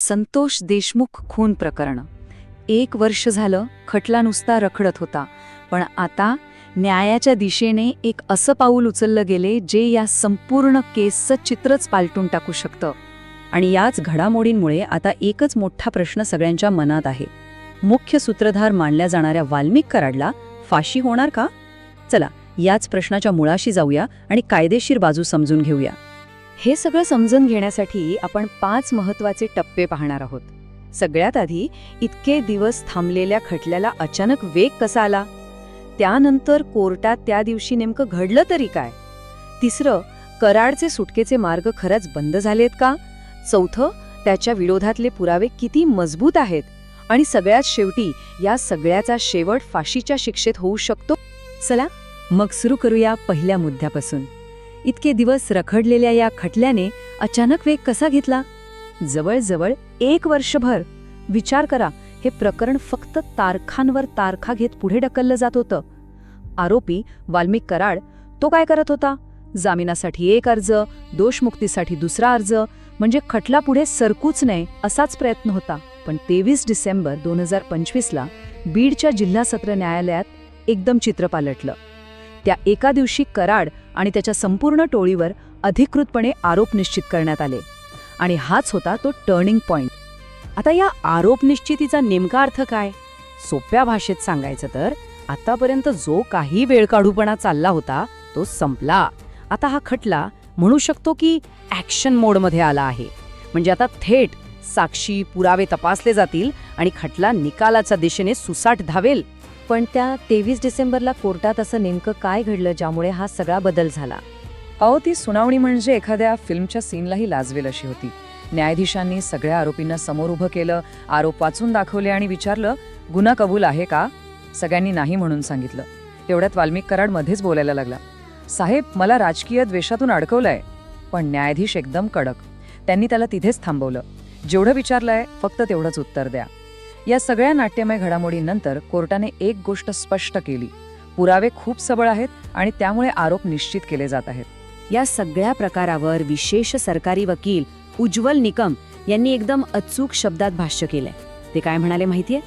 संतोष देशमुख खून प्रकरण 1 वर्ष झालं खटला नुसता रखडत होता, पण आता न्यायाच्या दिशेने एक असं पाऊल उचललं गेले जे या संपूर्ण केसचं चित्रच पालटून टाकू शकतं. आणि याच घडामोडींमुळे आता एकच मोठा प्रश्न सगळ्यांच्या मनात आहे. मुख्य सूत्रधार मानल्या जाणाऱ्या वाल्मिक कराडला फाशी होणार का? चला याच प्रश्नाच्या मुळाशी जाऊया आणि कायदेशीर बाजू समजून घेऊया. हे सगळं समजून घेण्यासाठी आपण 5 महत्त्वाचे टप्पे पाहणार आहोत. सगळ्यात आधी इतके दिवस थांबलेल्या खटल्याला अचानक वेग कसा आला? त्यानंतर कोर्टात त्या दिवशी नेमकं घडलं तरी काय? तिसरं, कराडचे सुटकेचे मार्ग खरंच बंद झालेत का? चौथं, त्याच्या विरोधातले पुरावे किती मजबूत आहेत? आणि सगळ्यात शेवटी या सगळ्याचा शेवट फाशीच्या शिक्षेत होऊ शकतो. चला मग सुरू करूया पहिल्या मुद्द्यापासून. इतके दिवस रखडलेल्या या खटल्याने अचानक वेग कसा घेतला? जवळजवळ 1 वर्षभर. विचार करा, हे प्रकरण फक्त तारखांवर तारखा घेत पुढे ढकललं जात होतं. आरोपी वाल्मिक कराड तो काय करत होता? जामिनासाठी एक अर्ज, दोषमुक्तीसाठी दुसरा अर्ज, म्हणजे खटला पुढे सरकूच नये असाच प्रयत्न होता. पण 23 डिसेंबर 2025ला बीडच्या जिल्हा सत्र न्यायालयात एकदम चित्र पालटलं. त्या एका दिवशी कराड आणि त्याच्या संपूर्ण टोळीवर अधिकृतपणे आरोप निश्चित करण्यात आले. आणि हाच होता तो टर्निंग पॉइंट. आता या आरोप निश्चितीचा नेमका अर्थ काय? सोप्या भाषेत सांगायचं तर आतापर्यंत जो काही वेळकाढूपणा चालला होता तो संपला. आता हा खटला म्हणू शकतो की ॲक्शन मोडमध्ये आला आहे. म्हणजे आता थेट साक्षी पुरावे तपासले जातील आणि खटला निकालाच्या दिशेने सुसाट धावेल. पण त्या 23 डिसेंबरला कोर्टात असं नेमकं काय घडलं ज्यामुळे हा सगळा बदल झाला? ती सुनावणी म्हणजे एखाद्या फिल्मच्या सीनलाही लाजवेल अशी होती. न्यायाधीशांनी सगळ्या आरोपींना समोर उभं केलं, आरोप वाचून दाखवले आणि विचारलं, गुन्हा कबूल आहे का? सगळ्यांनी नाही म्हणून सांगितलं. तेवढ्यात वाल्मिक कराड मध्येच बोलायला लागला, साहेब मला राजकीय द्वेषातून अडकवलंय. पण न्यायाधीश एकदम कडक. त्यांनी त्याला तिथेच थांबवलं. जेवढं विचारलंय फक्त तेवढंच उत्तर द्या. या सगळ्या नाट्यमय घडामोडींनंतर कोर्टाने एक गोष्ट स्पष्ट केली, पुरावे खूप सबळ आहेत आणि त्यामुळे आरोप निश्चित केले जात आहेत. या सगळ्या प्रकारावर विशेष सरकारी वकील उज्ज्वल निकम यांनी एकदम अचूक शब्दात भाष्य केलंय. ते काय म्हणाले माहितीये?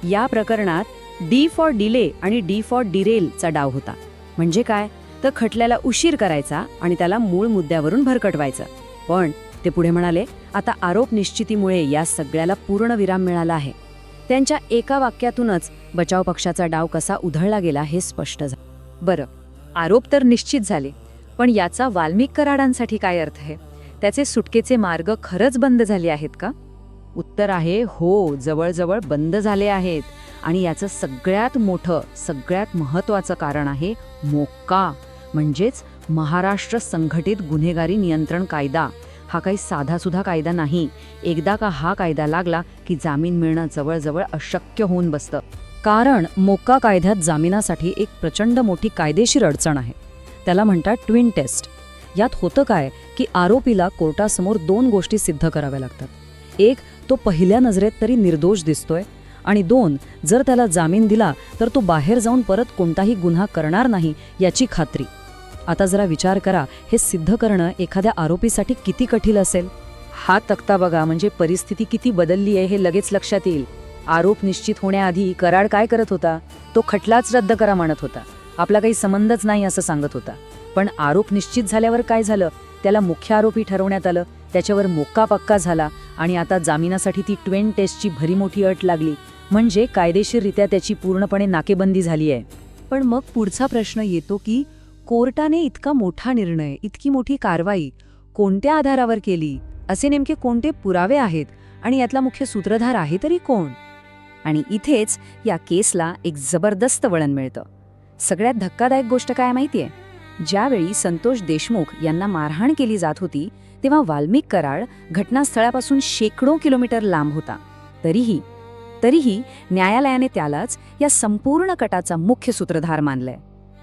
या प्रकरणात डी फॉर डिले आणि डी फॉर डिरेलचा डाव होता. म्हणजे काय? तर खटल्याला उशीर करायचा आणि त्याला मूळ मुद्द्यावरून भरकटवायचं. पण ते पुढे म्हणाले, आता आरोप निश्चितीमुळे या सगळ्याला पूर्ण विराम मिळाला आहे. त्यांच्या एका वाक्यातूनच बचाव पक्षाचा डाव कसा उधळला गेला हे स्पष्ट झालं. बरं, आरोप तर निश्चित झाले, पण याचा वाल्मिक कराडांसाठी काय अर्थ आहे? त्याचे सुटकेचे मार्ग खरंच बंद झाले आहेत का? उत्तर आहे हो, जवळजवळ बंद झाले आहेत. आणि याचं सगळ्यात मोठं, सगळ्यात महत्त्वाचं कारण आहे मोक्का, म्हणजेच महाराष्ट्र संघटित गुन्हेगारी नियंत्रण कायदा. हा काही साधासुधा कायदा नाही. एकदा का हा कायदा लागला की जामीन मिळणं जवळजवळ अशक्य होऊन बसतं. कारण मोक्का कायद्यात जामिनासाठी एक प्रचंड मोठी कायदेशीर अडचण आहे. त्याला म्हणतात ट्विन टेस्ट. यात होतं काय की आरोपीला कोर्टासमोर 2 गोष्टी सिद्ध कराव्या लागतात. एक, तो पहिल्या नजरेत तरी निर्दोष दिसतोय, आणि 2, जर त्याला जामीन दिला तर तो बाहेर जाऊन परत कोणताही गुन्हा करणार नाही याची खात्री. आता जरा विचार करा, हे सिद्ध करणं एखाद्या आरोपीसाठी किती कठीण असेल. हा तक्ता बघा, म्हणजे परिस्थिती किती बदलली आहे हे लगेच लक्षात येईल. आरोप निश्चित होण्याआधी कराड काय करत होता? तो खटलाच रद्द करा म्हणत होता. आपला काही संबंधच नाही असं सांगत होता. पण आरोप निश्चित झाल्यावर काय झालं? त्याला मुख्य आरोपी ठरवण्यात आलं, त्याच्यावर मोक्का पक्का झाला आणि आता जामिनासाठी ती ट्वेन टेस्टची भरी मोठी अट लागली. म्हणजे कायदेशीररित्या त्याची पूर्णपणे नाकेबंदी झाली आहे. पण मग पुढचा प्रश्न येतो की कोर्टाने इतका मोठा निर्णय, इतकी मोठी कारवाई कोणत्या आधारावर केली? असे नेमके कोणते पुरावे आहेत? आणि यातला मुख्य सूत्रधार आहे तरी कोण? आणि इथेच या केसला एक जबरदस्त वळण मिळतं. सगळ्यात धक्कादायक गोष्ट काय माहितीये? ज्यावेळी संतोष देशमुख यांना मारहाण केली जात होती तेव्हा वाल्मिक कराड घटनास्थळापासून शेकडो किलोमीटर लांब होता. तरीही न्यायालयाने त्यालाच या संपूर्ण कटाचा मुख्य सूत्रधार मानलंय.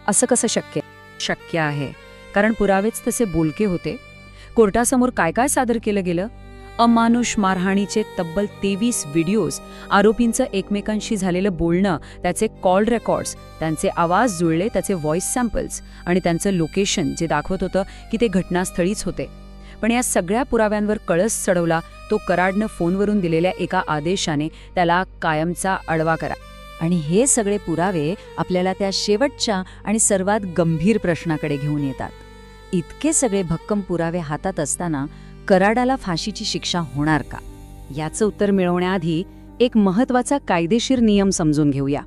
असं कसं शक्य? शक्य आहे, कारण पुरावेच तसे बोलके होते. कोर्टासमोर काय काय सादर केलं गेलं? अमानुष मारहाणीचे तब्बल 23 व्हिडिओज, आरोपींचं एकमेकांशी झालेलं बोलणं, त्याचे कॉल रेकॉर्ड्स, त्यांचे आवाज जुळले, त्याचे व्हॉइस सॅम्पल्स आणि त्यांचं लोकेशन जे दाखवत होतं की ते घटनास्थळीच होते. पण या सगळ्या पुराव्यांवर कळस चढवला तो कराडनं फोनवरून दिलेल्या एका आदेशाने त्याला कायमचा आडवा करा. आणि हे सगळे पुरावे आपल्याला त्या शेवटच्या आणि सर्वात गंभीर प्रश्नाकडे घेऊन येतात. इतके सगळे भक्कम पुरावे हातात असताना कराडाला फाशीची शिक्षा होणार का? याचं उत्तर मिळवण्याआधी एक महत्त्वाचा कायदेशीर नियम समजून घेऊया.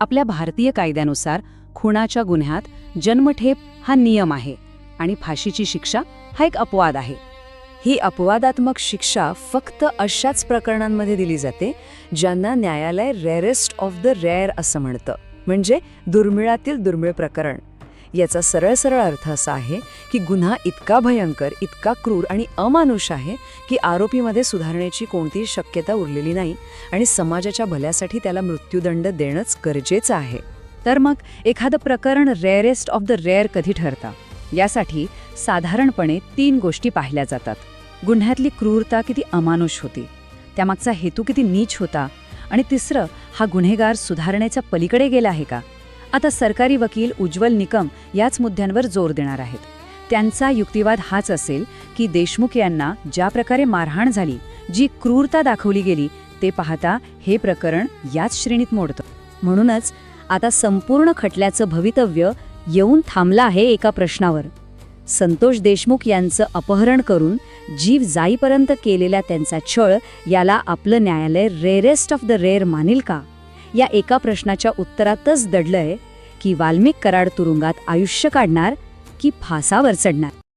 आपल्या भारतीय कायद्यानुसार खुनाच्या गुन्ह्यात जन्मठेप हा नियम आहे आणि फाशीची शिक्षा हा एक अपवाद आहे. ही अपवादात्मक शिक्षा फक्त अशाच प्रकरणांमध्ये दिली जाते ज्यांना न्यायालय रेअरेस्ट ऑफ द रेअर असं म्हणतं, म्हणजे दुर्मिळातील दुर्मिळ प्रकरण. याचा सरळ अर्थ असा आहे की गुन्हा इतका भयंकर, इतका क्रूर आणि अमानुष आहे की आरोपीमध्ये सुधारण्याची कोणतीही शक्यता उरलेली नाही आणि समाजाच्या भल्यासाठी त्याला मृत्यूदंड देणंच गरजेचं आहे. तर मग एखादं प्रकरण रेअरेस्ट ऑफ द रेअर कधी ठरतं? यासाठी साधारणपणे 3 गोष्टी पाहिल्या जातात. गुन्ह्यातली क्रूरता किती अमानुष होती, त्यामागचा हेतू किती नीच होता, आणि तिसरं, हा गुन्हेगार सुधारण्याच्या पलीकडे गेला आहे का? आता सरकारी वकील उज्ज्वल निकम याच मुद्द्यांवर जोर देणार आहेत. त्यांचा युक्तिवाद हाच असेल की देशमुख यांना ज्या प्रकारे मारहाण झाली, जी क्रूरता दाखवली गेली, ते पाहता हे प्रकरण याच श्रेणीत मोडतं. म्हणूनच आता संपूर्ण खटल्याचं भवितव्य येऊन थांबलं आहे एका प्रश्नावर. संतोष देशमुख यांचं अपहरण करून जीव जाईपर्यंत केलेला त्यांचा छळ याला आपलं न्यायालय रेअरेस्ट ऑफ द रेअर मानेल का? या एका प्रश्नाच्या उत्तरातच दडलंय की वाल्मिक कराड तुरुंगात आयुष्य काढणार की फासावर चढणार.